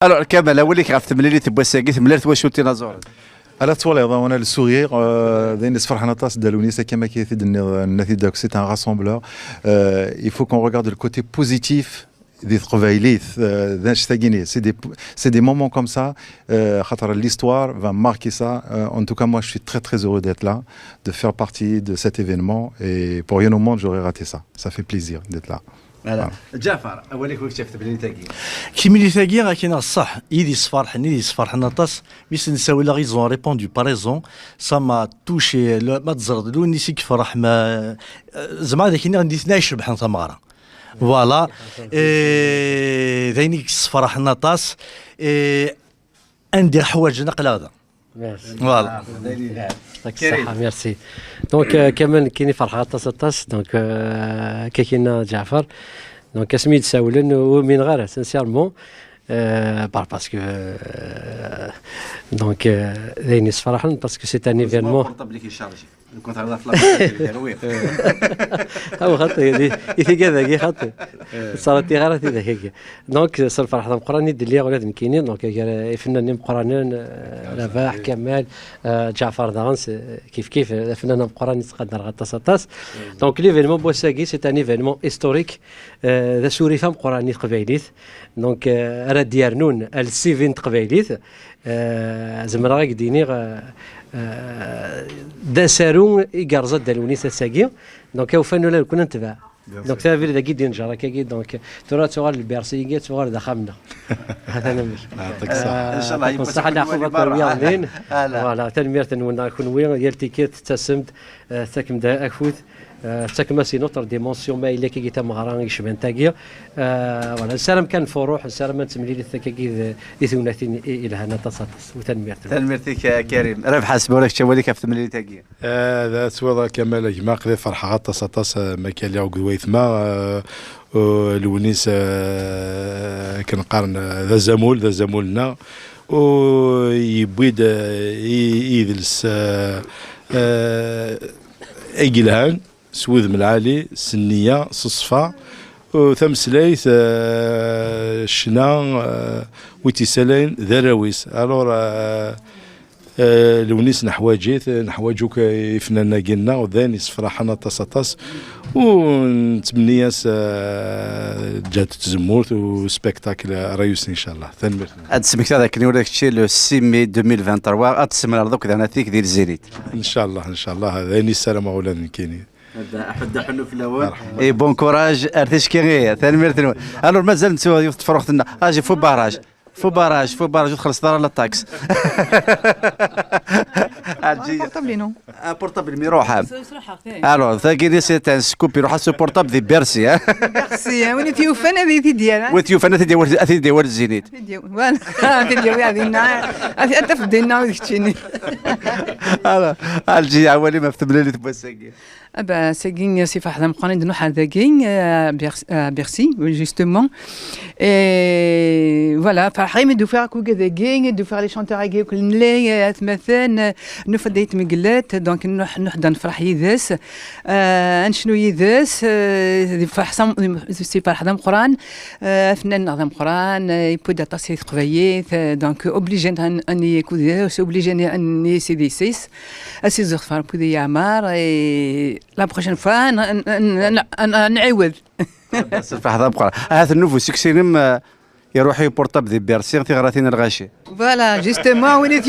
الو كمال اوليك غاف تمليلي تبوساكي تمليت واش تينازور على طول وانا السوريير داين فرحنا طاس دالوني سا كما كيفيد النثي داك سي ان راسمبلور il faut qu'on regarde le côté positif des travaillis c'est des moments comme ça l'histoire va marquer ça en tout cas moi je suis très très heureux d'être là de faire partie de cet événement et pour rien au monde j'aurais raté ça fait plaisir d'être là. جعفر اوليك وقت شفت بلي تاكي كيملي ثاقي راه كاين الصح يدي صفار نطاس ميس نساوي لا غيزون ريبوندو باريزون سا ما توشي ما تزرد لو نيسيك فرح ما زعما ذاك غندي نعيش بحال ثماره فوالا ذينيك صفار نطاس ندير حوايج نقل هذا فوالا صحة ميرسي دونك كمان كاين فرحة طاس دونك كاين جعفر دونك اسمي تساولن ومن غير سانسيرمون باسكو دونك دايني فرحان باسكو سي ان ايفينمون كنت هذا في هو خاطي يثي خاطي صارت غير هذيك دونك صار فرحه مقراني دلي ولاد كاينين دونك فنانين مقرانين رباح كمال جعفر دانس كيف فنان مقراني تقدر غطاس دونك ليفينمون بوساكي سي ان ايفينمون هيستوريك ذا سوري فام قراني قبايليت دونك راه ديارنون السيفين قبايليت زعما غا ديني داسارون يقرزت دالوني ساكي دونك وفانو لا كنا نتبع دونك تا فيل داكي دين جرا كاكي دونك ترى تغال البيرسيكي تغال دخمنا هذا انا مش يعطيك الصحه ان شاء الله بصح ناخذ التربيه زين فوالا تنمير تنونا كون وين ديال تيكيت تسمد تاكم دا اكفوت تاكما سي نوتر ديمونسيون ما الا كي تمغران يشبان تاكيا فوالا السلام كان فروح السلام تملي للثكاكي يثوناتين الى هنا تصاطس وتنمير تنميرتك كريم راه حاسب ولا كتشاولي كيف تملي تاكيا هذا سوا كمال جماع قضي فرحه تصاطس ما كان لي قويثما الونيس كنقارن ذا زمولنا ويبيد يدلس ايجلهان سوذ من العالي سنيه صصفه وثمسلايث الشنا ويتسالين ذراويس الور لونيس نحواجو كيفنا قلنا وذاني صفراحنا تصاطس ونتمنى جات تزمورت وسبيكتاكل رايوس ان شاء الله ثاني هاد السبيكتاكل هذاك اللي ولاك شي لو 6 مي 2023 غتسمى دوك انا فيك ديال الزينيت ان شاء الله هذا السلام اولاد كاينين حدا حنو في الاول اي بون كوراج ارتيش كي ثاني ميرتن الور مازال نتو تفرختنا اجي فو باراج تخلص دار لا طاكس بورطابل نو بورطابل ميروحه الور ثاكي سي تان سكوبي روح سو بورطابل دي بيرسي بيرسي وين تيوفان هذه ديال وتيوفان هذه ديال الزينيت فوالا هذه ديال هذه تفدينا وديك الجي اولي ما فتم لي تبوساكي bah, c'est gagne c'est faire d'apprendre de nous à Bercy justement et voilà فحيم de faire كوكا ذا gagne de faire les chanteurs à كل نلاقي مثلا نفديت مقلات دونك نحضر نفرح يذاس نشنو يذاس فرحسم سي فرح دم قران فنان نظام قران يبدا تصير قبيث دونك اوبليجي اني كوذا اوبليجي اني سي دي 6 اسي زغفار بودي يعمر لا بروشين فوا نعوض بس فرح دم قران هذا النوفو سكسينم يروحوا بورطاب دي بيرسي غراتين الغاشي فوالا جوستومون وين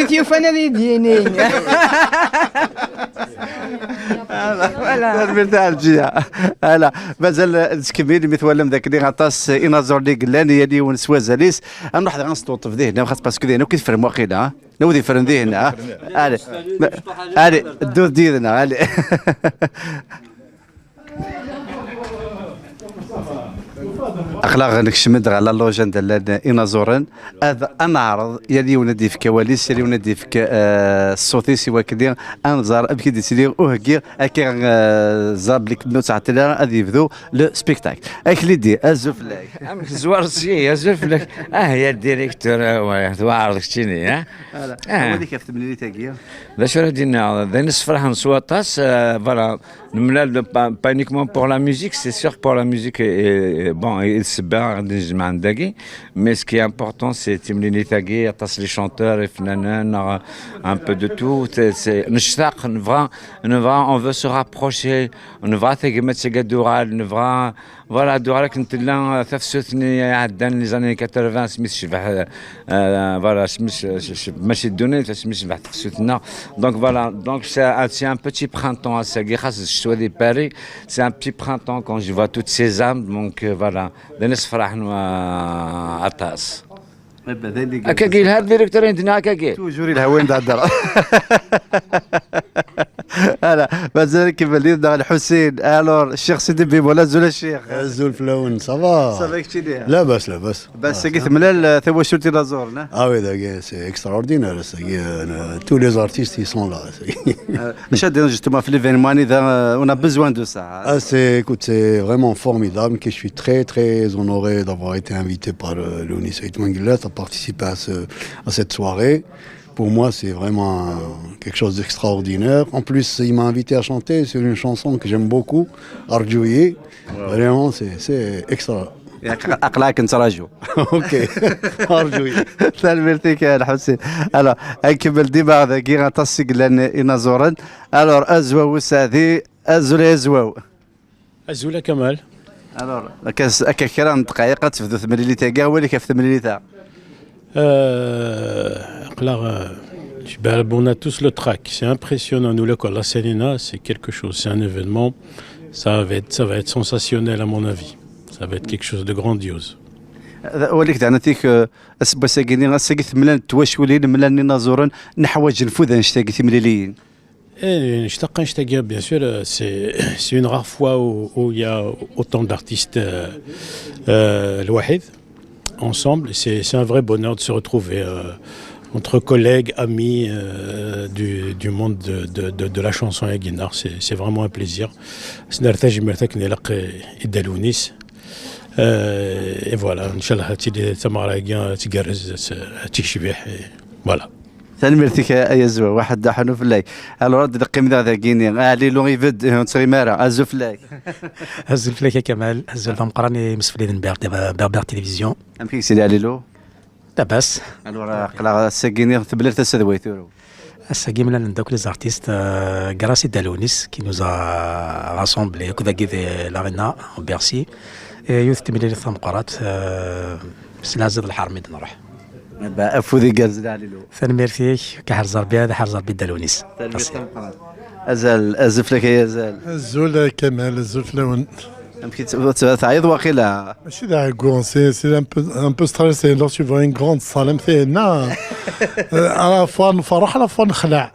ثيوفان هذه ديني فوالا المرتاح الجهه هلا مازال تكمل مثل ذاك اللي غطاس انازور لي قلان يلي ونسوازاليس نروح غنسطوط في ذهننا خاص باسكو ذهنا كيف فرم واقيلا نودي فرم ذهنا هادي الدوز ديالنا هادي اخلاق نكشمد على اللوجان ديال انازورن هذا انا عرض يلي ونادي في كواليس يلي ونادي في الصوتي سوا كدير انزار ابكي دي سيدي وهكي اكي زاب لك نوت عتلا غادي يبدو لو سبيكتاكل اكلي دي ازوف لك زوار سي ازوف لك يا الديريكتور وعرض كتيني ها هذيك كيف تبني لي تاكيا باش ردينا ذا نصفرح نصواتاس فوالا نملا با uniquement pour la musique c'est sûr que pour la musique bon السباع غادي نجمع عندك مي سكي امبورطون سي تمليني تاكي تصلي شونتور فنانان un peu de tout نشتاق نفرا on veut se rapprocher نفرا تقمت سكادورال نفرا فوالا دوغا كنت لا تفسوتني عدان لي زاني 80 سميت شبح فوالا ماشي الدنيا سميت شبح تفسوتنا دونك فوالا دونك سي un petit printemps ساكي خاص الشتوى دي باري سي un petit printemps quand je vois toutes ces âmes donc voilà الناس فرحنا عطاس هكاكي الهاد ديريكتور عندنا هكاكي توجوري الهوين تاع الدار. هلا مازال كيف بدينا الحسين الور الشيخ سيدي بيبو زول الشيخ الزول فلاون صافا صافا كشي لا باس لا باس بس كيف ملال ثوا شرتي لازورنا اه وي داك سي اكستراوردينير تو لي زارتيست ils sont là. شادين justement في l'événement اذا on a besoin de ça. Ah c'est vraiment formidable que je suis très honoré d'avoir été invité par Léonie Saïd Menguellat à participer à cette soirée. Pour moi, c'est vraiment quelque chose d'extraordinaire. En plus, il m'a invité à chanter sur une chanson que j'aime beaucoup, Arjouye. Vraiment, c'est extra. اقلاك انت راجو. اوكي ارجوي. تلميرتيك يا الحسين. الو اكمل ديما هذا كي غتصيق لنا انازورن. الو ازواو سادي ازواو. ازولا كمال. الو كان دقائق تفدو 8 لتر هو اللي كيف 8 لتر. On a tous le trac. C'est impressionnant. Nous, la Selena, c'est quelque chose. C'est un événement. Ça va être sensationnel à mon avis. Ça va être quelque chose de grandiose. وليك دعنتيك اسبا ساكيني ساكي ثملان تواشولين ملان نازورن نحواج نفوذ نشتاقي ثمليليين. نشتاق bien sûr, c'est une rare fois où il y a autant d'artistes الواحد ensemble. C'est un vrai bonheur de se retrouver entre collègues, amis du monde de la chanson à Guinard. C'est vraiment un plaisir. سنرتجي مرتك نلاقي الدالونيس. Et voilà, Inch'Allah, تمارا تجرز تشبيح. Voilà. تنمرتك يا زوا واحد حنو فلاي الو رد قيم ذا كيني علي لو يفد تسري مارا ازو فلاي ازو فلاي كمال ازو مقراني مسفلين بير تلفزيون ام كي سيدي علي لو لاباس الو راه قلا ساكيني تبلر تسدوي ثورو الساقي من عندك لي زارتيست غراسي دالونيس كي نوزا راسومبلي كذا كذا لاغنا بيرسي يوث تملي ثمقرات سلازد الحرمي نروح افوذي قرز علي لو ثاني فيك كحرزر بي هذا حرزر بي دالونيس ازف لك يا زال الزول كمال الزول فلون يمكن تعيط واقيلا ماشي داكو سي ان بو ستريسي لو tu vois une grande salle مثينا على فوا نفرح على فوا نخلع.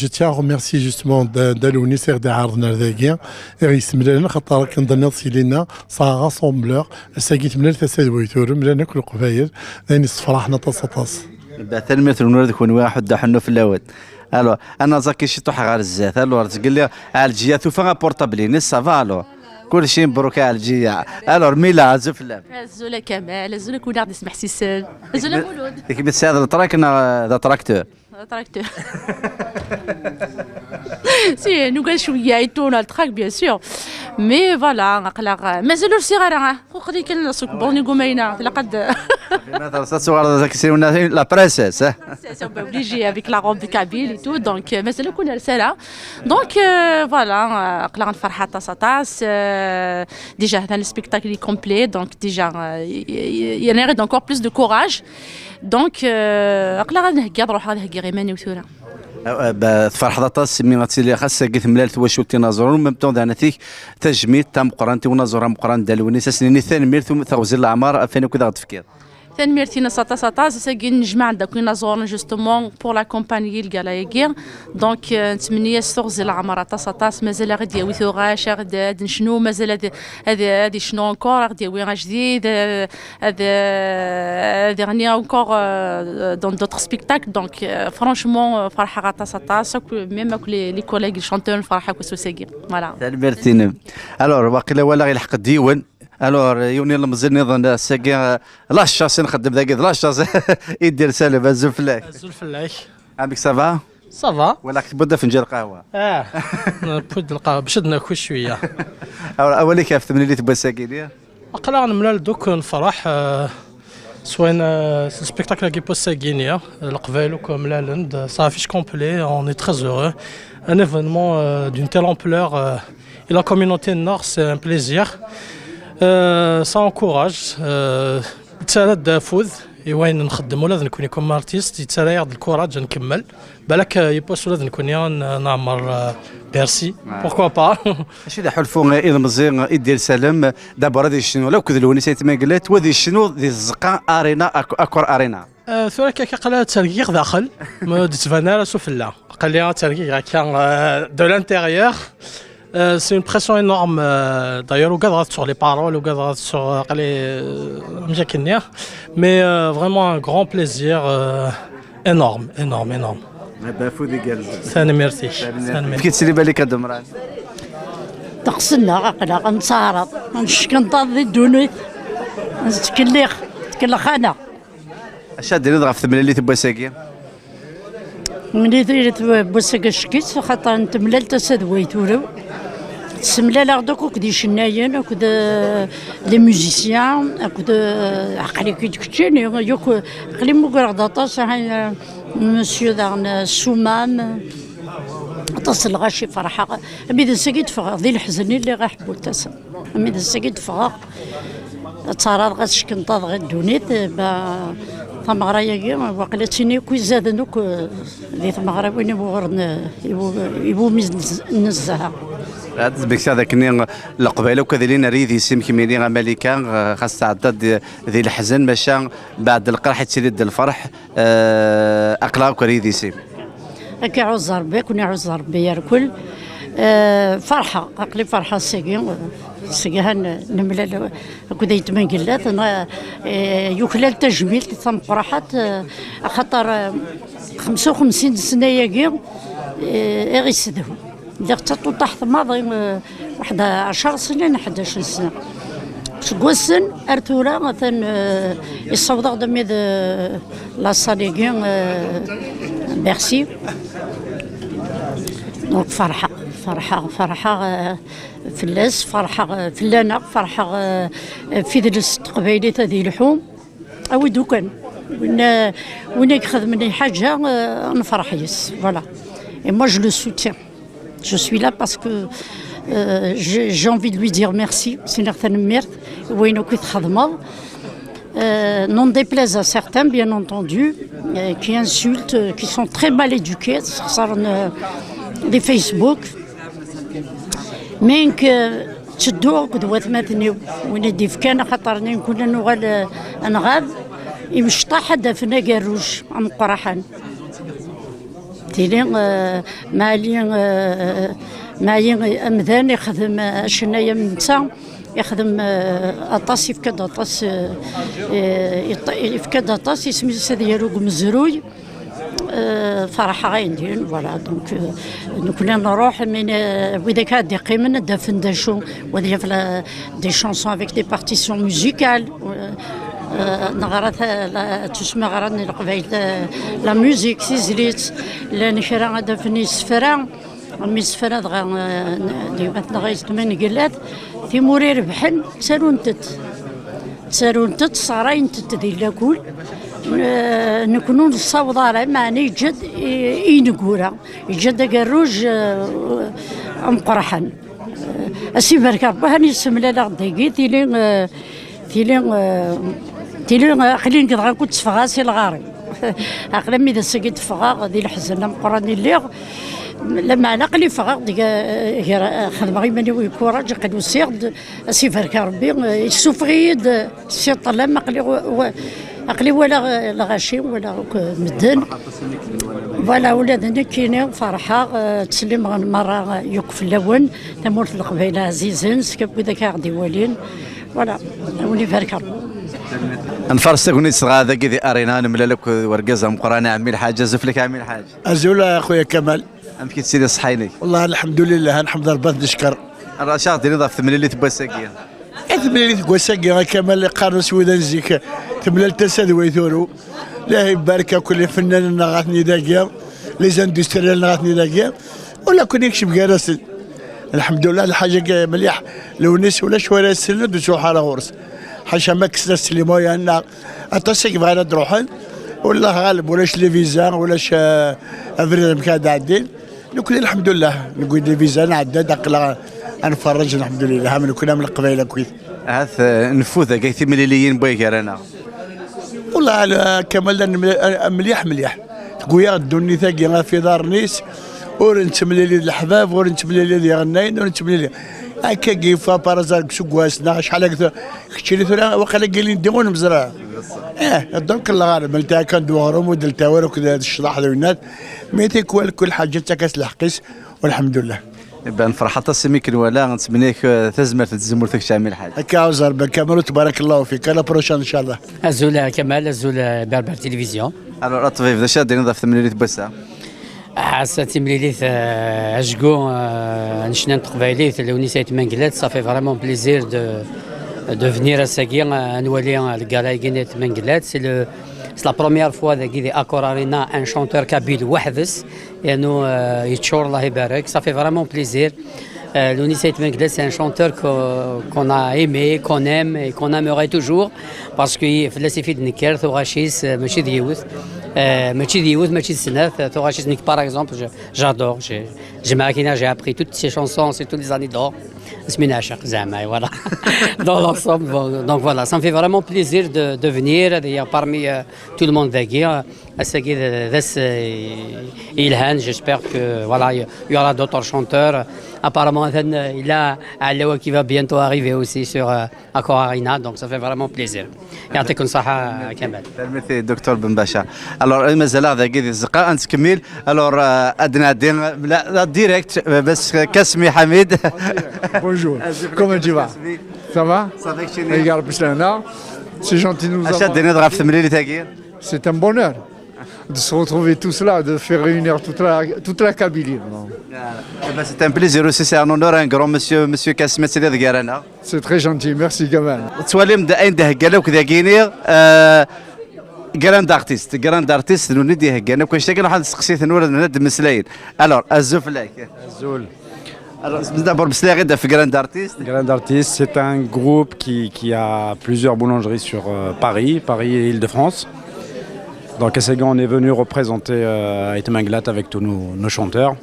Je tiens à remercier justement Dalouni Serdé عرضنا ذاكيا يسمى لنا خاطر كنظن سيلينا صا راسومبلور ساكيت من التساد ويثور ملنا كل قبايل ثاني صفرحنا طاس بعث المثل نورد كون واحد حنو في الاول. الو انا زاكي شي طوح غير الزيت الو تقول لي على الجيات وفا بورطابلين سافالو كل شيء مبروك على الجيه. الو ميلا زفلام الزولا كمال الزولا كون غادي نسمح سيسال الزولا مولود كيف بتساعد التراك ذا تراكتور تراكتور سي نوكا شويه يتونا التراك بيان سور مي فوالا نقلا مازالو الصغار خدي كان سوق بوني غومينا لقد مثلا صغار ذاك سيرونا لا برينسيس سي اوبليجي افيك لا روب كابيل اي تو دونك مازالو كنا رساله دونك فوالا قلا نفرحه طاس ديجا هذا السبيكتاكل كومبلي دونك ديجا ينيريد انكور بلوس دو كوراج دونك قلا غادي نهكي نروح غادي نهكي غير ماني وثوره فرح ذا سمي غاتسيلي خاصة كيف ملال تواشوتي نازورون ميم طون دانتيك تجميد تام قرانتي ونازورا مقران دالوني ساسني ثاني مير ثم توزير الاعمار فين كذا غتفكير ثاني ميرتينا ساطا ساكي نجمع عندك كنا زورنا جوستومون بور لا كومباني الكالايكير دونك نتمنى سوغزي العمر ساطا مازال غادي ياوي ثوغاش غادي نشنو مازال هذه شنو انكور غادي ياوي جديد هذا ديرني انكور دون دوطر سبيكتاكل دونك فرانشمون فرحه غاتا ساطا ميم لي كوليغ شانتور فرحه كوسو ساكي فوالا ثاني ميرتينا الور باقي ولا غير الحق الديوان الور يوني المزن نظن ساكي لاشاس نخدم ذاك لاشاس يدير سالم الزفلاك عندك سافا صافا ولا كتبدا فنجان قهوه بود القهوه باش ناكل شويه اولي كيف 8 اللي تبغى ساكينيه أقلع نملال دوك نفرح سوين سبيكتاكل كي بوسا غينيا القبايلوك ملالند صافيش كومبلي اون اي تري هورeux un événement d'une telle ampleur et la communauté nord c'est un plaisir ça encourage تسالد فوز وين نخدموا لازم نكون كوم ارتيست يتسالى ياخذ الكوراج نكمل بالك يبوس لازم نكون نعمر بيرسي بوركوا با اش اذا حلفوا اذا مزيان يدير سلام دابا راه شنو لو كذلوا نسيت ما قلت وذي شنو ذي الزقا ارينا اكور ارينا ثورة كي قال ترقيق داخل ما تفانا سفلا قال لي ترقيق كان دو لانتيريور c'est une pression énorme d'ailleurs وقدرت sur les paroles وقدرت sur les mais vraiment un grand plaisir énorme ثاني ميرسي كيف تسلي بالك الدمران تقصنا عقلا غنصارط نشكنطاط ذي الدونيت تكلخ انا اش ديري ضغط ثمن اللي تبا ساكي ملي درت بوساكا شكيت خاطر نتملال تسدويت ولو تسملا دوك كدي شنايين وكد لي ميوزيسيان وكد عقلي كي تكتشيني يوك قلي مقرا داطاس هاي مسيو دان سومام تصل غاشي فرحه امي ساكيت فغ ذي الحزن اللي غاحبو تاسا امي ساكيت فغ تصارى غاشكنطاط غير دونيت با ثمغرا ياكي واقيلا تيني كوي زاد دوك ذي ثمغرا وين يبو ميز نزها هذا بك هذاك ني القبيله وكذلين ريدي يسم كيميني ملكا خاص تعدد ذي الحزن مشى بعد القرح تسيد الفرح اقلاك ريدي يسم هكا عوز ربي كوني عوز ربي يا الكل فرحه عقلي فرحه سيها نملا كذا يتمن قلات انا يوكلال تجميل ثم قرحات خاطر 55 سنه ياكي غيسدهم إذا اختطوا تحت ماضي واحد 10 سنين 11 سنة سكوسن أرتورا مثلا يصوض دمي لا صاليغين ميرسي دونك فرحة فلاس فرحة فلانة فرحة في درس قبيلة ذي اللحوم أو دوكان وين ياخذ مني حاجة نفرح يس فوالا et moi je le soutiens. Je suis là parce que j'ai envie de lui dire merci. C'est une certaine merde. Non déplaise à certains, bien entendu, qui insultent, qui sont très mal éduqués, des Facebook. Mais que تشدوا قدوة ماتني وين ديف كان خاطرني كنا نغال نغاب يمشطح دفنا قروج عم قرحان تيلين مالي أمذان يخدم شنايا من نتا يخدم أطاس يفكاد أطاس يفكاد أطاس يسمي سديالو مزروي فرحة غايندين فوالا دونك كنا نروح من وذاك هاد يقيمنا دافن داشو وذي في دي شانسون افيك دي بارتيسيون ميوزيكال نغرات تسمى غران القبايل لا ميوزيك سيزليت لان كرا غادا فني سفرا مي سفرا دغا مثلا غايتمن قلات في مورير بحن تسارونتت صراين تدي لاكول نكونوا نصاوض على معني جد ينقورا جد قروج مقرحن اسي برك ربها نسملا لا دقي تيلين خلينا كذا كنت فغاسي الغاري عقلا مي اذا سقيت فغا ذي الحزن مقراني اللي لما نقلي فغا خدم غير ماني ويكوراج قد سيرد اسي برك ربي يسوفغيد سي طلع عقلي ولا غاشي ولا مدن فوالا ولادنا كاينين فرحه تسلم مره يوقف اللون تمور في القبيله عزيزين سكب ذاك غادي والين فوالا وني بارك نفرسك ونسغا ذاك ذي ارينا نملالك ورقازه مقرانه عمي الحاج زفلك عمي الحاج ازولا اخويا كمال ام كي تسيري صحيني والله الحمد لله نحمد ربي نشكر الرشاق ديري ضاف 8 اللي تبا ساكيه 8 اللي تبا ساكيه كمال قارس وذا نزيك تملال تسد ويثورو لا يبارك كل فنان نغاتني داكيا لي زاندستريال نغاتني داكيا ولا كون يكشف كراسل الحمد لله الحاجه مليح لو ناس ولا شويه السند وشوح على غرس حاشا ما كسنا السليمو يعني اتصيق بغينا نروحن والله غالب ولاش لي فيزا ولاش افريل مكاد عدين نقول الحمد لله نقول لي فيزا نعدى داق نفرج الحمد لله من كنا من القبائل كويس هاث نفوذ كيف مليليين بويك رانا والله كمال مليح مليح تقويا الدنيا ثاقي في دار نيس ورنت مليلي الحباب ورنت مليلي غناين ورنت مليلي هكا كيفا بارازار سوق واسنا شحال كتشري ثرا وقال قايلين ديغون مزرعه دونك الله غالب ملتا كان دوارهم ودلتا ورك الشطاح الناس ميتي كل حاجه تكاس الحقيس والحمد لله بان فرحة السميك ولا نتمنيك تزمر تزمر ثك شامل حاجه هكا وزر كامل تبارك الله فيك انا بروشان ان شاء الله ازول كمال ازول بربر تلفزيون الو الطفيف ذا شاد نضاف 8 بوسه حاسة مليليث أشجو نشنان تقبايليث اللي ونسيت منقلات صافي فريمون بليزير دو فنير اساكي نولي الكالايكينيت منقلات سي لا بروميير فوا ذاكي اكور ارينا ان شونتور كابيل وحدث يعني يتشور الله يبارك صافي فريمون بليزير L'Onicet Mengles, c'est un chanteur qu'on a aimé, qu'on aime et qu'on aimerait toujours parce qu'il fait la de Nicker, Thorachis, Machid Youth, Machid Senef, Thorachis Nick par exemple, j'adore. J'ai appris toutes ces chansons, c'est toutes les années d'or. Voilà. Dans l'ensemble, donc voilà, ça me fait vraiment plaisir de venir, d'ailleurs parmi tout le monde d'ailleurs. Ilhan, j'espère que voilà, il y aura d'autres chanteurs. Apparemment, il a Alaoua qui va bientôt arriver aussi sur Accor Arena, donc ça fait vraiment plaisir. يعطيكم الصحة كمال. Merci دكتور بن باشا. Alors مازال هذا قيد الزقاء أنت كمل. Alors أدنى لا ديريكت بس كاسمي حميد. Bonjour. Comment tu vas? Ça va? Ça va que Regarde Pislana. C'est gentil de nous avoir. أشاد نضرب في مليلي تاجير. C'est un bonheur de se retrouver tous là, de faire réunir toute la Kabylie. C'est un plaisir aussi, c'est un honneur, un grand monsieur Kasmet Sidi Garana. C'est très gentil, merci Gamal. تسولم دا أين ده قالوا كذا جيني جراند ارتيست نو ندي هكانا كل شيء كانوا حد سقسيت نور ند مسلاين. Alors الزوف لك. Azul. Alors d'abord مسلا غدا في جراند ارتيست. Grand Artist, c'est un groupe qui a plusieurs boulangeries sur Paris et Île-de-France. Donc à Ségan, on est venu représenter Etmanglat avec tous nos chanteurs.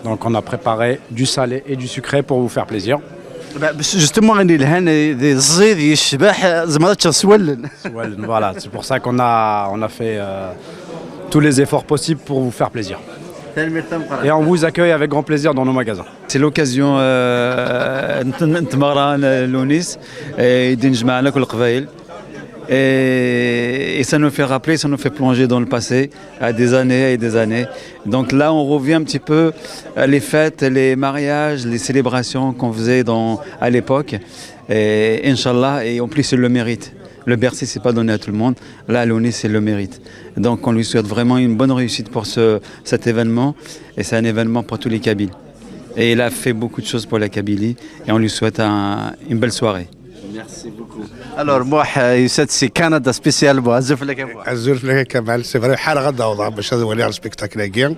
Donc on a préparé du salé et du sucré pour vous faire plaisir. Justement, on Voilà, c'est pour ça qu'on a fait tous les efforts possibles pour vous faire plaisir. Et on vous accueille avec grand plaisir dans nos magasins. C'est l'occasion نتمرن لونيس يدين معنا كل القبائل et ça nous fait rappeler, ça nous fait plonger dans le passé à des années et des années. Donc là on revient un petit peu à les fêtes, les mariages, les célébrations qu'on faisait à l'époque et Inch'Allah, et en plus il le mérite. Le Bercy, c'est pas donné à tout le monde. Là, Lounis, c'est le mérite. Donc, on lui souhaite vraiment une bonne réussite pour cet événement. Et c'est un événement pour tous les Kabyles. Et il a fait beaucoup de choses pour la Kabylie. Et on lui souhaite une belle soirée. Merci beaucoup. Alors, moi, c'est Canada spécial. Azuf lek Kamal. C'est vrai, حال غدا وضع باش هذا ولي على السبيكتاكل هكا.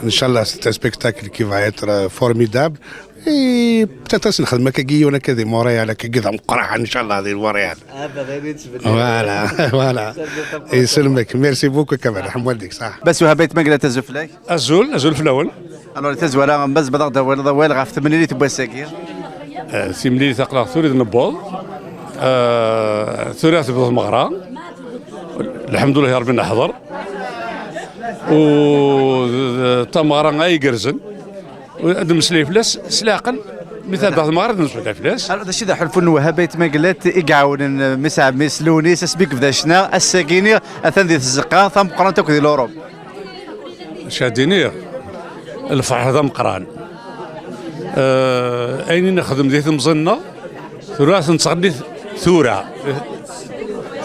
إن شاء الله c'est un spectacle qui va être formidable. Et peut-être نخدم كي وانا كذا موريال كذا مقرعه ان شاء الله هذه الموريال. فوالا يسلمك ميرسي بوكو كمان رحم والديك صح. بس وهبيت مقله تزف لك. ازول في الاول. الو تزولا بس بدغ ولا غاف 8 اللي تبغى ساكير. سيملي ثقلا ثوري نبوض. ثوري تبغى المغرى. الحمد لله ربنا حضر. و تمغرى اي قرزن. وادم سليفلاس سلاقن مثال بعض المغرب نسول فلاس. هذا الشيء ذا حلف وهبيت مقلات يقعون مسع مسلوني سبيك بذا شنا الساكيني اثن ذي الزقان ثم قران تاكل الاوروب. شاديني الفرح ذا مقران. اين نخدم ذي مزنه ثلاث نصغني ثوره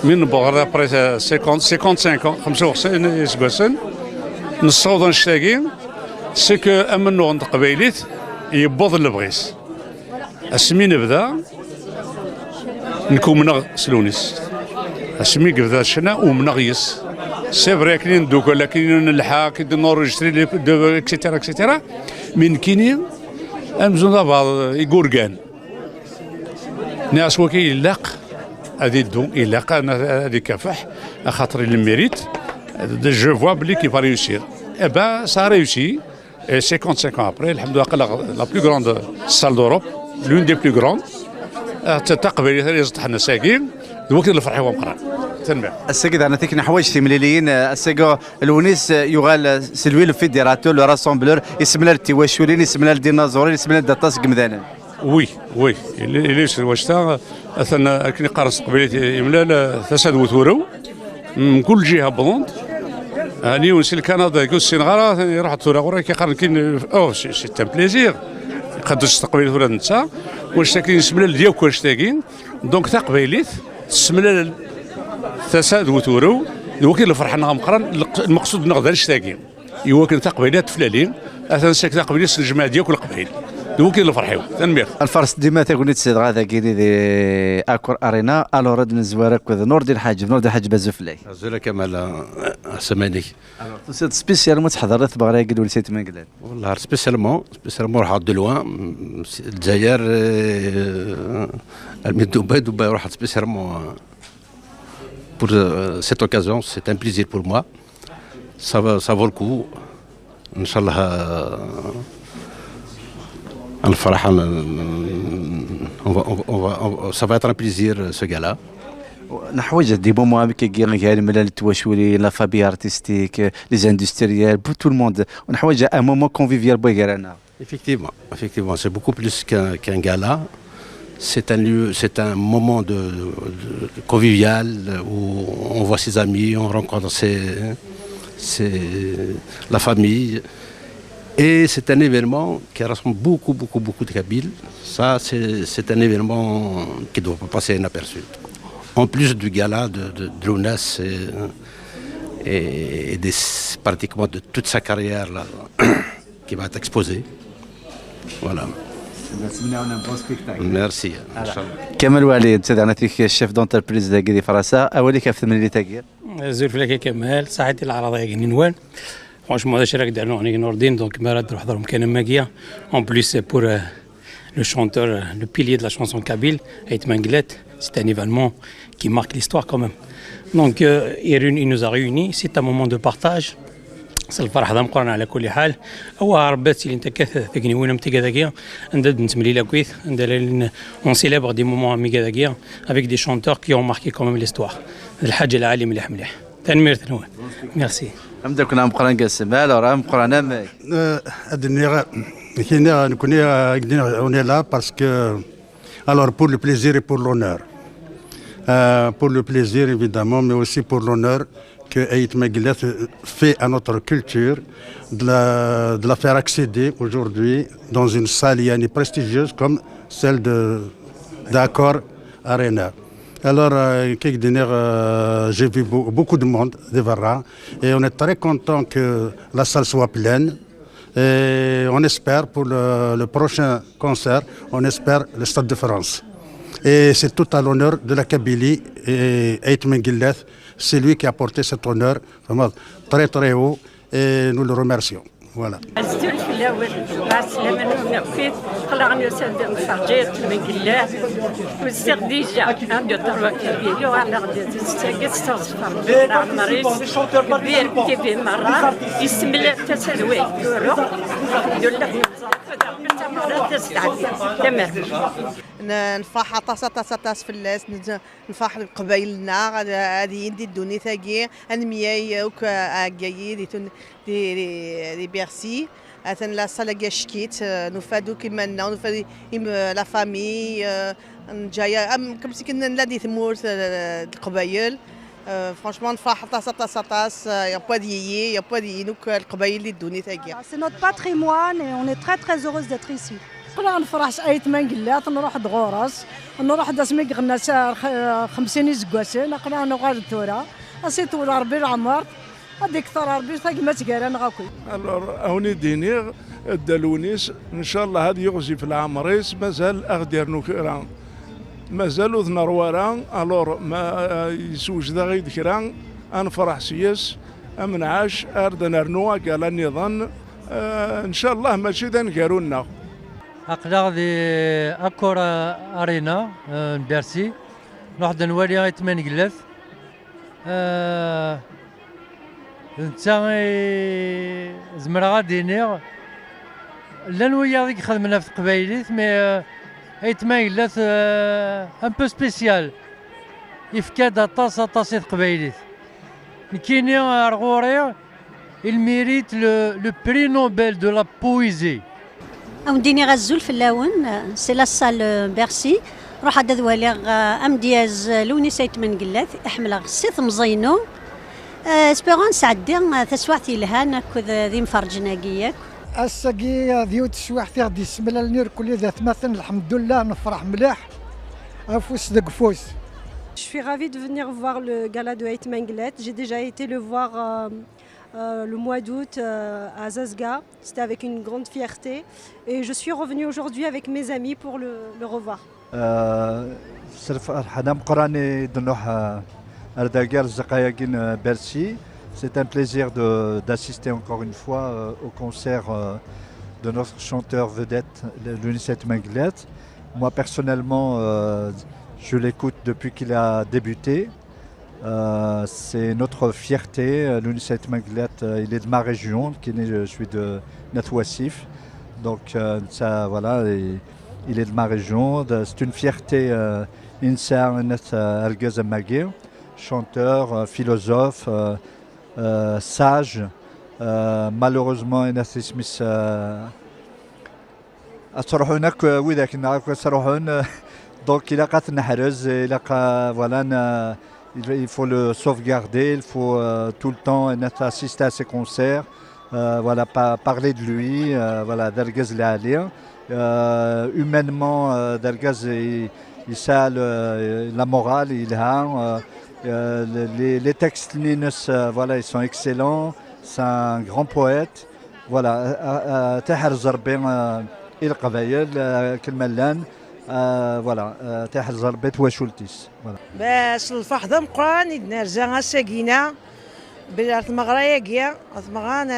من بغرة بريس 55 55 يسقسن نصوض نشتاقين سي كو امنو عند قبايليت يبوض البغيس اسمي نبدا نكون سلونيس اسمي قبدا شنا ومنغيس سي فري كاين دوك لكن نلحق نورجستري اكسيتيرا اكسيتيرا من كيني امزون دابا يقورقان ناس وكي يلاق هذه دو يلاق هذه كفاح خاطر الميريت جو فوا بلي كي فا ريوسير اي با سا ريوسي 55 ans après الحمد لله لا بلو غروند سال دوروب لون دي بلو غروند تقبل اللي زطحنا ساكين الوقت اللي فرحوا مقران تنبع السيد انا تكن حوايج تمليليين السيغو الونيس يغال سلوي لو فيديراتور لو راسومبلور يسمنا التواشولين يسمنا الديناصورين يسمنا الدطاس قمدانا وي ليش واشتا اثنا كني قارص قبيله يملا فساد وثورو من كل جهه بلوند اني ونسي كندا كو السنغال يروح تورا كيقارن كاين او سي تان بليزير قداش تقبيله ولا نتا واش تاكين يسملا ديالك واش تاكين دونك تقبيليت تسملا فساد وثورو الوكيل الفرحان مقران المقصود نقدر نشتاقين يوكل تقبيلات فلالين اثن ساك تقبيلات الجماعه ديالك القبيل الوكيل الفرحيو تنمير الفرس ديما تقول تسيد غادا كيدي دي اكور ارينا الو رد نزوارك وذ نور ديال الحاج بازوفلاي زولا كمال سماني سيد سبيسيالمون تحضر تبغى راكد ولسيت مانكلان والله سبيسيالمون راح دو لوان الجزائر دبي راح سبيسيالمون pour cette occasion, c'est un plaisir pour moi. Ça vaut le coup. Inch'Allah, ça va être un plaisir ce gars-là. نحوج دي بومو افيك كي ملال التواشولي لا فابي ارتستيك لي اندستريال بو تو الموند ونحوج ان مومون كونفيفيال بوغرانا. Effectivement, c'est beaucoup plus qu'un gala. C'est un lieu, c'est un moment de convivial où on voit ses amis, on rencontre la famille. Et c'est un événement qui rassemble beaucoup de Kabyles. Ça, c'est un événement qui ne doit pas passer inaperçu. En plus du gala de l'UNES et pratiquement de toute sa carrière là, qui va être exposée. Voilà. ميرسي ان شاء الله. كمال وليد سيدي انا تيك الشيف دونتربريز ديال فرنسا اولي كيف ثمن تاكير زير فلاك كمال صحتي العراضيه كاين نوان فرانشمون هذا شراك دار نوني نوردين دونك ما راد نحضر مكان ماكيا اون بليس بور لو شونتور لو بيليer de la chanson kabyle Aïtman Guillet. C'est un événement qui marque l'histoire quand même. Donc il nous a réunis, c'est un moment de partage. الفرح هذا مقرن على كل حال هو ربات اللي انت كثني وين متكذاكيا ندد نتملي لا كويث ندير اون سيليبر دي مومون ميكذاكيا افيك دي شونتور كي اون ماركي كوميم ليستوار الحاجه العالي مليح تنمير ثنوان ميرسي امدا كنا مقرن قسمال راه مقرن ماك ادني كاين نكون اون لا باسكو alors pour le plaisir et pour l'honneur pour le plaisir évidemment mais aussi pour l'honneur que Aïtman Guillet fait à notre culture, de la faire accéder aujourd'hui dans une salle prestigieuse comme celle d'Accor Arena. Alors, j'ai vu beaucoup de monde devant et on est très content que la salle soit pleine. Et on espère pour le prochain concert, on espère le Stade de France. Et c'est tout à l'honneur de la Kabylie et Aïtman Guillet. C'est lui qui a porté cet honneur vraiment très très haut et nous le remercions. Voilà. نفرح طاس فلاس نفرح قبايلنا هذه يدي الدوني ثاقي انمياي وك اكايي دي بيرسي اثن لا صاله شكيت نفادو كيما لنا نفادو لا فامي جايه كم كنا نلادي ثمور القبايل franchement نفرح طاس يا با ديي يا با ديي نوك القبايل اللي دوني ثاقي. C'est notre patrimoine et on est très heureuse d'être ici. قلنا نفرح Aïtman Guillet نروح دغوراس نروح داسمي غنا 50 زكواسين قلنا نغاد تورا اسي تورا ربي العمر هذيك ثرا ربي ثاقي ما تقال غاكوي. هوني دينيغ الدلونيس ان شاء الله هذه يغزي في العمريس مازال اغدير نوكران مازالوا ذنرواران الور ما يسوج ذا غيد كران انفرح سياس امنعاش اردنا رنوا قال النظام ان شاء الله ماشي ذا نكارونا أقلع دي أكورا أرينا بيرسي نروح نولي يتمن جلث نتا زمر غادي نيغ لان ويا ذيك خدمنا في قبايليت مي يتمن جلث ان بو سبيسيال يفكاد طاس قبايليت كيني أرغوري il mérite le prix Nobel de la poésie. أمديني غزول في اللون سي لا سال بيرسي روح هذا ذوالي أمدياز لوني سيت من قلات أحمل غسيث مزينو اسبيرونس عدي تسوعتي لها ناكد ذي مفرجناكياك الساقي ذيو تسوعتي غدي يسمى النير كل ذات مثلا الحمد لله نفرح ملاح أفوس دقفوس. Je suis ravie de venir voir le gala de Ait Menglet. J'ai déjà été le voir le mois d'août à Zazga. C'était avec une grande fierté. Et je suis revenue aujourd'hui avec mes amis pour le revoir. C'est un plaisir d'assister encore une fois au concert de notre chanteur vedette, Lounisset Menglet. Moi personnellement, je l'écoute depuis qu'il a débuté. C'est notre fierté. Lounisset Menglet, il est de ma région, je suis de Natouassif. Donc ça, voilà, il est de ma région. C'est une fierté. Insa Algaz Magir, chanteur, philosophe, sage. Malheureusement, Inathis Smith. أتروحونك وذاك نعرف تروحون donc il a qu'à نحرز il a qu'à voilà il faut le sauvegarder, il faut tout le temps assister à ses concerts, voilà parler de lui, voilà Dargaz l'Alia humainement Dargaz il sait la morale il a les textes voilà ils sont excellents, c'est un grand poète voilà تحرز ربي القبائل كالملان فوالا تاع زربيت وشولتيس باش الفحضه مقران يدنا رجا ساكينه بلا المغرايا كيا المغران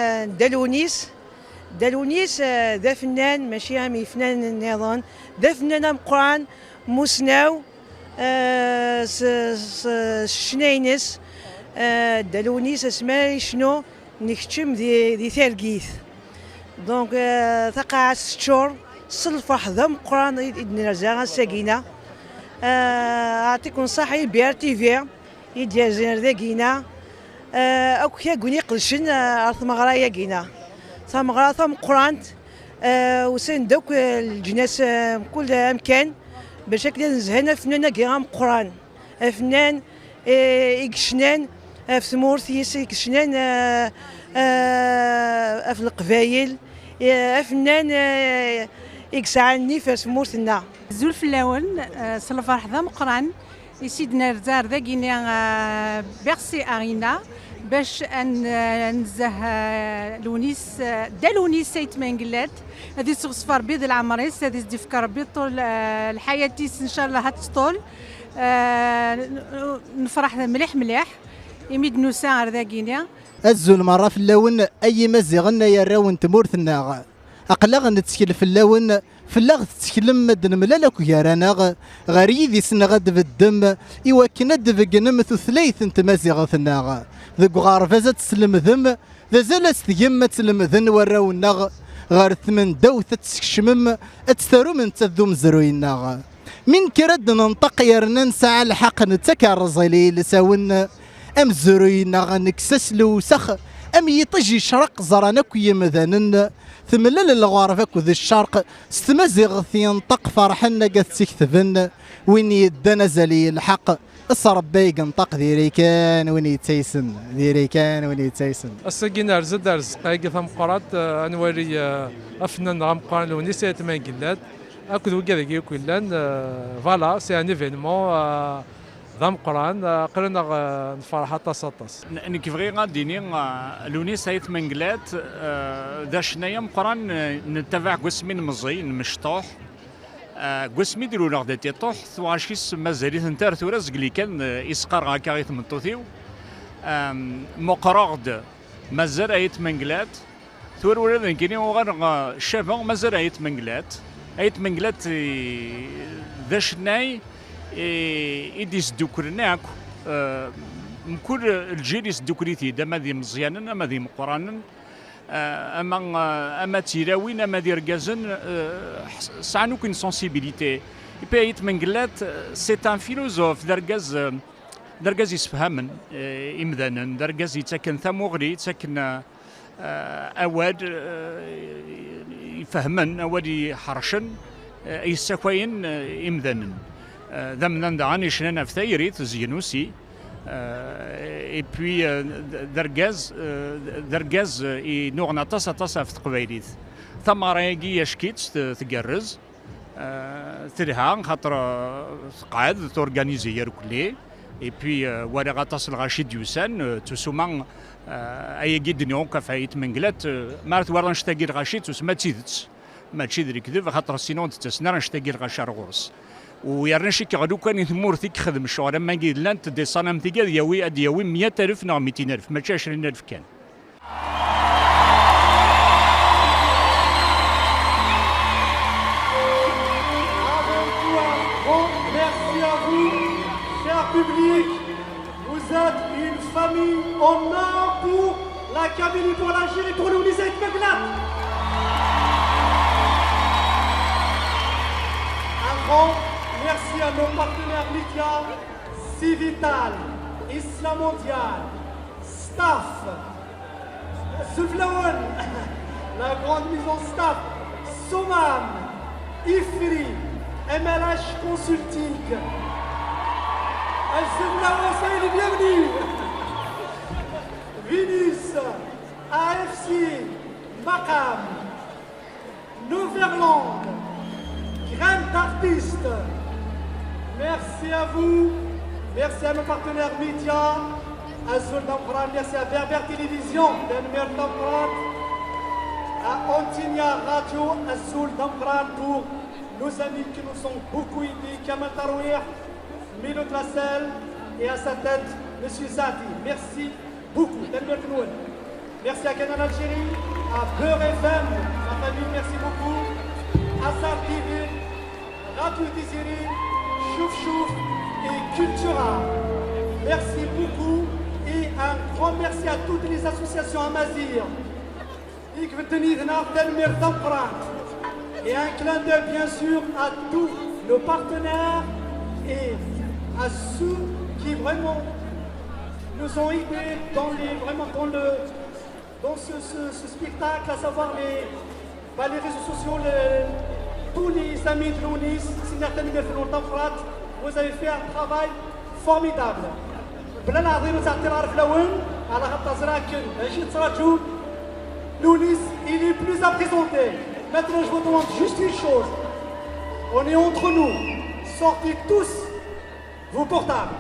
دالونيس ذا فنان ماشي عامي فنان النظام ذا فنان مقران مسناو شناينس دالونيس اسماء شنو نكتشم ذي ثالقيث دونك تقع 6 شهور الفرح ذا مقران يدنا رجا ساكينه أعطيكم صحي بير تي في يدير زين ذاكينا أو كيا قوني قلشن أرث مغرايا كينا ثم مغرا ثم قرانت وسين دوك الجناس كل أمكان بشكل نزهنا فنان كيغام قران فنان إكشنان في ثمورثيس إكشنان في القبايل فنان إكسعني في ثمورثنا زول في اللون سلفرح ذا مقران يسيدنا رزار ذا كينا بيرسي أغينا باش ان نزه لونيس دا لونيس سيت منقلات هذه صفار بيض العمريس هذه ديفكر بيض طول الحياة ان شاء الله هتطول نفرح مليح يميد نساعر ذا كينا الزول مرة في اللون اي مزيغن يا راون تمورثنا أقلغ نتسكل في اللون في اللغة تتكلم مدن ملالك يا رانا غريذي سنغد بالدم إوا كند فقنمث ثلاث انت مازيغ ثناغ ذق غارفازة تسلم ذم ذا زالت ثيمة تسلم ذن وراو النغ غار ثمن دوثة تسكشمم اتثارو من تذوم زرويناغ من كرد ننطق يرنا نسعى الحق نتكا الرزيلي لساون أم زرويناغ نكسسلو سخ أم يطجي شرق زرانك يمذنن ثملل الغارفك وذي الشرق استمزغ ينطق فرحنا قد تكتبن وين يدنا زلي الحق الصربي قنطق ذيريكان وين يتسيسن ذيريكان وين يتسيسن الساقينا رزد قايق ثم قرات انواري افنان غام قران لو نسيت ما قلات اكد وكذا كيلان فوالا سي ان ايفينمون ضم قران قرنا نفرح طاس انك فغي غاديني لوني سايت منقلات ذا شنايا مقران نتبع قسمين مزين مشطوح قسمي ديرو لغ دي تيطوح ثواشيس مازاليت نتار ثورا زقلي كان يسقر غاكا غيث من طوثيو مقراغد مازال ايت منقلات ثور ولا كيني وغير شافون مازال ايت منقلات ايت منقلات ذا شناي إديس دوكرناك مكل الجيل يسدوكريتي دا ماذي مزيانا اما ذي مقرانا اما تيراوين اما ذي ركازن سعنو كون سونسيبيليتي ايت منقلات سي ان فيلوزوف دركاز يسفهمن امذانا دركاز يتسكن ثموغري يتسكن اواد يفهمن اواد يحرشن يسكوين امذانا ذمنا دعاني شنانا في ثيريت زينوسي اي بوي دركاز نوغنا طاسا في تقبايليت ثمرايكي يشكيت تقرز ترها خاطر تقعد تورغانيزي يركلي اي بوي ورغا تصل غاشي ديوسان تسمى اي جد نيونكا فايت منقلات مارت ورا نشتاقي غاشي تسمى تيدت ما تشي دري كذب خاطر سينون تتسنى نشتاقي غاشار غورس ويرنشي كيغدو كان يثمور ثيك خدم الشغل ما قيد لانت دي صنم ثيك ياوي 100,000 نا 200,000 ماشي 20,000 كان. Merci à vous, cher public. Vous êtes une famille en or pour la Kabylie, pour l'Algérie, pour l'Unice Meglat. Un grand merci à nos partenaires Lydia, Civital, Islam Mondial, Staff, Souflaouen, la grande mise en staff, Somam, Ifri, MLH Consulting. Souflaouen, soyez les bienvenus. Vinus, AFC, Maqam, Noverland, Grand Artiste. Merci à vous, merci à nos partenaires médias, à Zul Damkran, merci à Berber Télévision, Denmer Damkran, à Antinia Radio, à Zul Damkran pour nos amis qui nous ont beaucoup aidés, Kamal Tarouir, Milo Classel et à sa tête, M. Zati. Merci beaucoup, Denmer Knoun. Merci à Canal Algérie, à Beur FM, ma famille, merci beaucoup, à Sar TV, Radio Désiré, Chouf Chouf et Cultura. Merci beaucoup et un grand merci à toutes les associations Amazir et un clin d'œil bien sûr à tous nos partenaires et à ceux qui vraiment nous ont aidés dans ce spectacle, à savoir les réseaux sociaux, tous les amis de l'UNIS, vous avez fait un travail formidable. L'UNIS, il est plus à présenter. Maintenant, je vous demande juste une chose. On est entre nous. Sortez tous vos portables.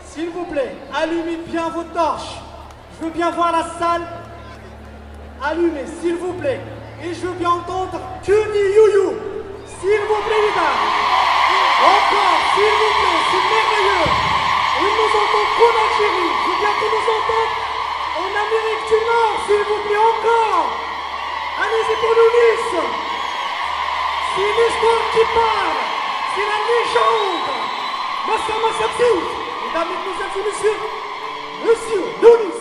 S'il vous plaît, allumez bien vos torches. Je veux bien voir la salle allumée, s'il vous plaît. Et je veux bien entendre Kuni Youyou. S'il vous plaît, les dames. Encore, s'il vous plaît, c'est merveilleux. Il nous entend qu'en Algérie. Je veux bien qu'on nous entende en Amérique du Nord, s'il vous plaît, encore. Allez-y pour l'UNIS. C'est une histoire qui parle. C'est la légende. Massama Sabsi. Mesdames, mesdemoiselles et messieurs, Monsieur l'UNIS.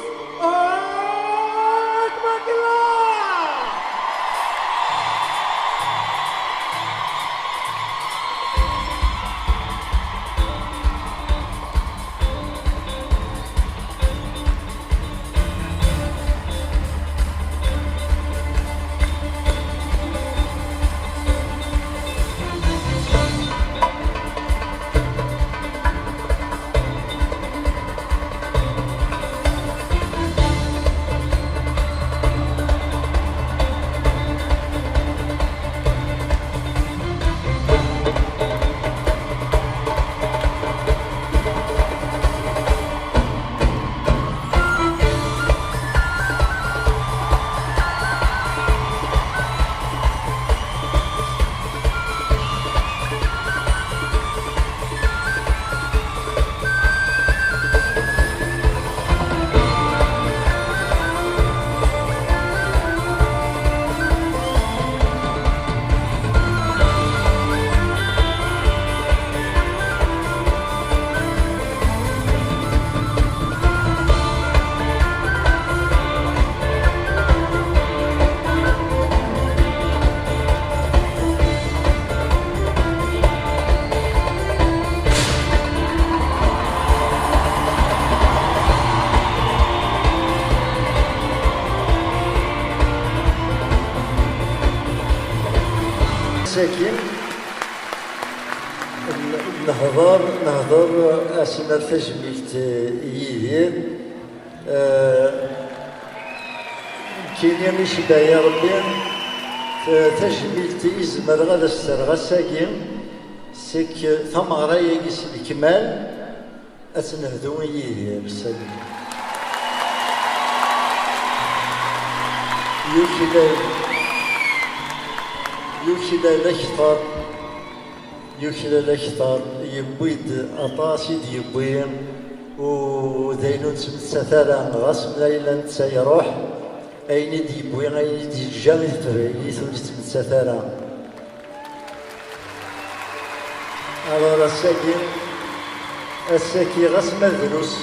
مساكين نهضر اسنا تجميلت يدير كاين مش بايا ربي تجميلت يزمر غادا السرغا ساكين سيك ثمرة يقيس الكمال أتنهدو يدير ساكين يوكلا الأكثر يوكلا الأكثر يبويد أطاسي يبوي وداينو تمتثالا غاس ملايلا نتا يروح أين يبوي أين يجا يثري ثم تمتثالا ألورا الساكي غاس مدروس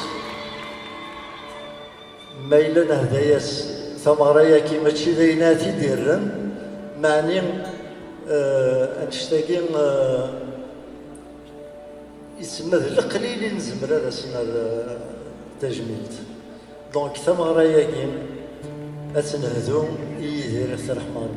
مايلا نهداياس ثمرة كيما تشي دايناتي ديرن معني انشتاقين يسمى القليل نزمر هذا سنة التجميلت دونك ثمرة ياكين أتنهدو يدير أكثر رحمة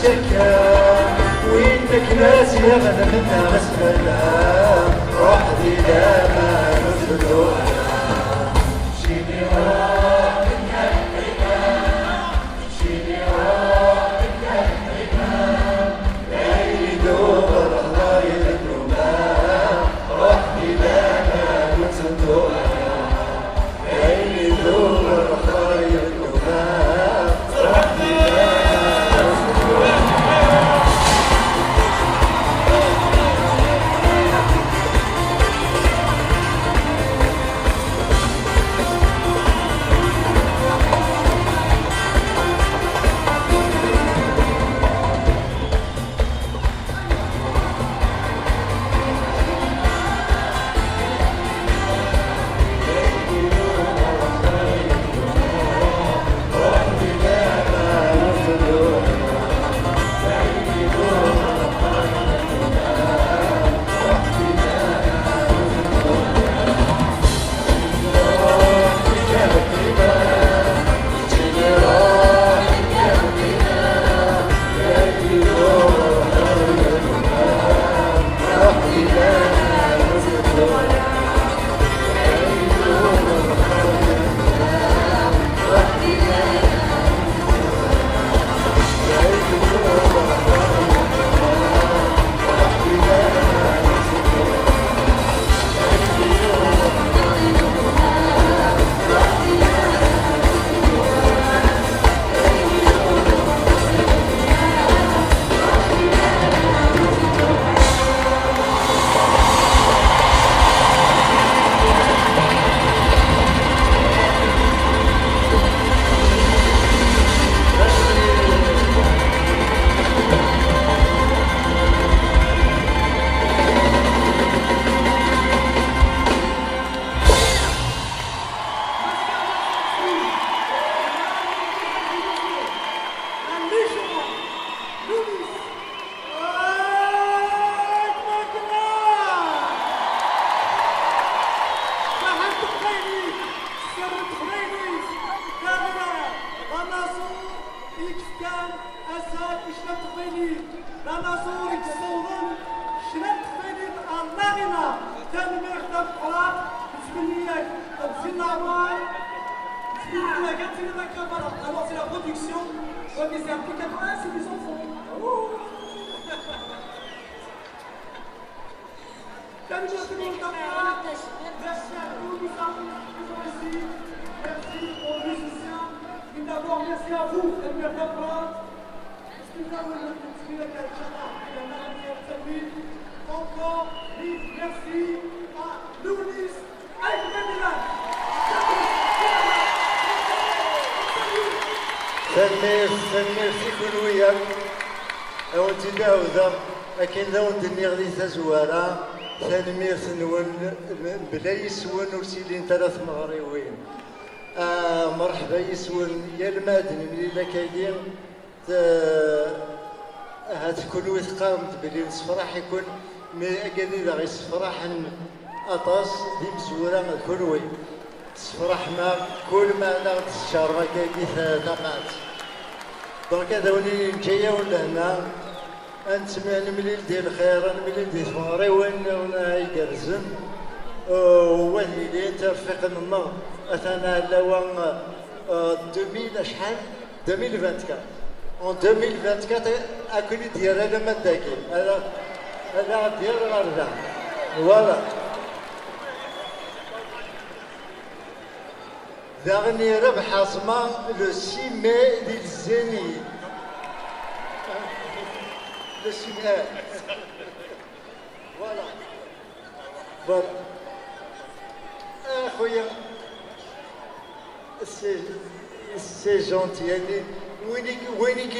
شكا وينك ناس يغنى منا غسلنا روح دي ما نفذوا شيني روح من الحمام شيني روح من الحمام لا يدور الله يذنبها روح دي ما نفذوا لا يدور الله يذنبها روح دي Alors c'est la production. Ouais, mais c'est un peu 80, c'est des enfants. Merci à tous les artistes qui sont ici. Merci aux musiciens. Et d'abord, merci à vous, Emir Dabra. Encore, merci à Lounis Aïdemilad. تنمير في كل وياك او تداوذا لكن لو دنيا غادي تزوارا تنمير نون بلا يسون ورسيلين ثلاث مغريوين مرحبا يسون يا المادن ملي لا كاين هاد كل ويث قامت بلي نصفراح يكون مي اكادي دا غيصفراح اطاس دي مزوره كل وين صفراح ما كل ما ناخذ الشهر ما كاين ثمات دونك هذا ولي جايه ولا هنا نتمنى مليل ديال الخير مليل ديال فمغري وين يقرزن وهيلين ترفيق النار اثنا لوان 2000 شحال 2024 en 2024 اكوني ديال هذا ما داكي هذا ديال الارض فوالا داغني ربح عصمة لو 6 ماي ديال الزانية لو 6 ماي فوالا اخويا سي جونتي يعني وين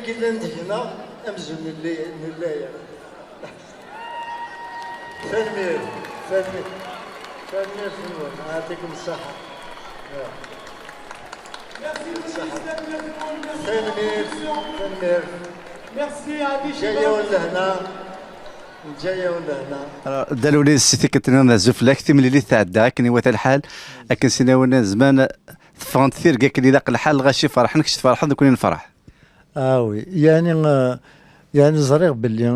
كيلا ندهنا امزون نلايا تنمير فنون يعطيكم الصحة جاية ولا هنا دالوني السيتي كتنا زفلا كثير من اللي تعدى كني وثا الحال لكن سيناونا زمان فانت ثير كاع كني لاق الحال غاشي فرح نكش فرح كوني نفرح وي يعني زريغ باللي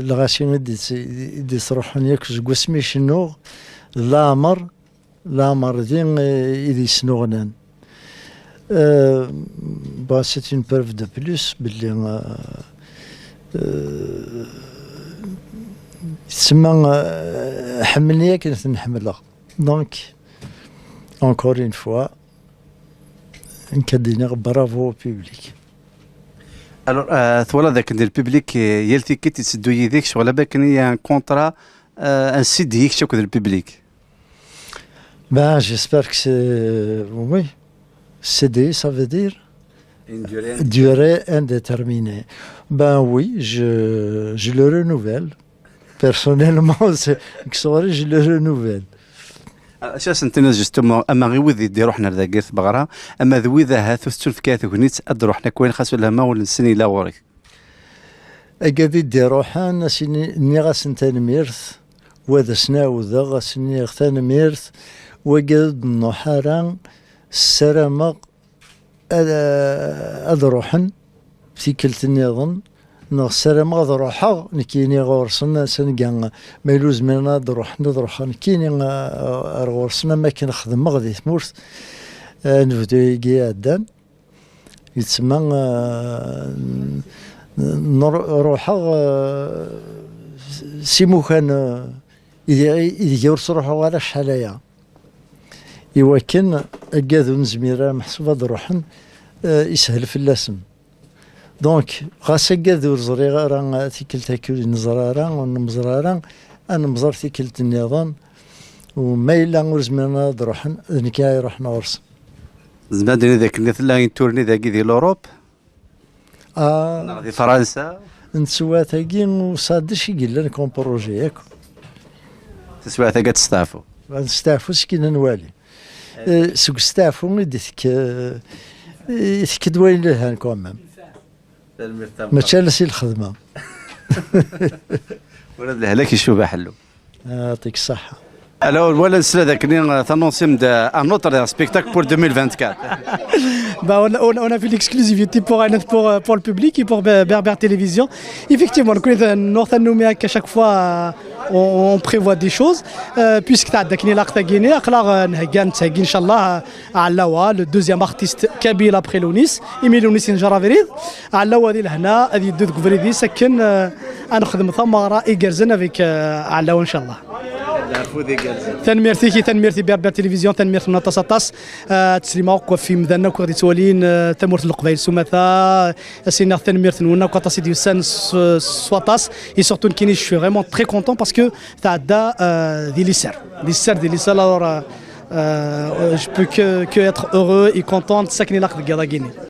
الغاشي دي تروحون ياك جوسمي شنو لامر دين يدي سنوغنان سيت اون بروف دو بلوس باللي تسمى حملني كنت نحملها دونك encore une fois نكدينا برافو بيبليك. الوغ ثوالا ذاك البيبليك يلتي كي تسدو يديك شغل بالك ان كونترا ان سيد هيك شوك البيبليك. Ben j'espère que c'est oui CDI ça veut dire durée indéterminée. Ben oui je le renouvelle personnellement je le renouvelle. اساسا انت جوستومون اما غير وذي دي روحنا ذاك بغرا اما ذوي ذا هاثو ستون في كاثو نيت اد روحنا كوين خاصو لها ما ولا نسني لا غوري اكادي دي روحان سيني ني غاسن تنميرث وذا سناو ذا غاسني غثان ميرث وقد نحارا السرامة أذروحن في كلت النظام السرامة أذروحا نكيني غورسنا سنقان ميلوز منا ذروح نكيني غورسنا ما كي نخدم غادي ثمورث نفدو يجي عدان يتسمى نروحا سيمو كان إذا يورس روحو على شحاليا يوكن أكادو نزميرا محسوبة دروحن يسهل في اللسم دونك غاس أكادو زريغا راه تيكلتا كولي نزرارا ونمزرارا أنا مزر تيكلت النظام وما إلا نزميرا دروحن نكاي روحنا ورس زمادني ذاك الناس لا ينتورني ذاك ديال الأوروب في فرنسا نتسوى تاكي وصادش يقول لنا كون بروجي ياك تسوى تاكا تستعفو نستعفو سكينا نوالي سوق ستعفو ديك دوالي لها كومام ماشي لسي الخدمه ولاد الهلاك يشوفها حلو يعطيك الصحه. Alors voilà, c'est là que t'annonces un autre spectacle pour 2024. Bah on a vu l'exclusivité pour le public et pour Berbère Télévision. Effectivement, on connaît North Nouméa qu'à chaque fois on prévoit des choses. Puisque t'as d'akini l'aqta Guinée, alors n'hagan t'agin Inch'Allah à Alawa, le deuxième artiste kabyle après Lounis, Emile Lounis Njaraverid. À Alawa دي لهنا هذه deux كفريدي سكن نخدم ثمارة إيجرزن avec Alawa Inch'Allah. تنميرتي بيربير تلفزيون تنميرت من تصاطاس تسليما في مدنا وكغادي تولين تمورت القبائل سماثا سينا تنميرت نونا وكاطاسي ديال سان سواتاس اي سورتو كيني جو فريمون تري كونطون باسكو تعدى دي ليسر alors je peux que être heureux et content de ساكني لاخذ كذا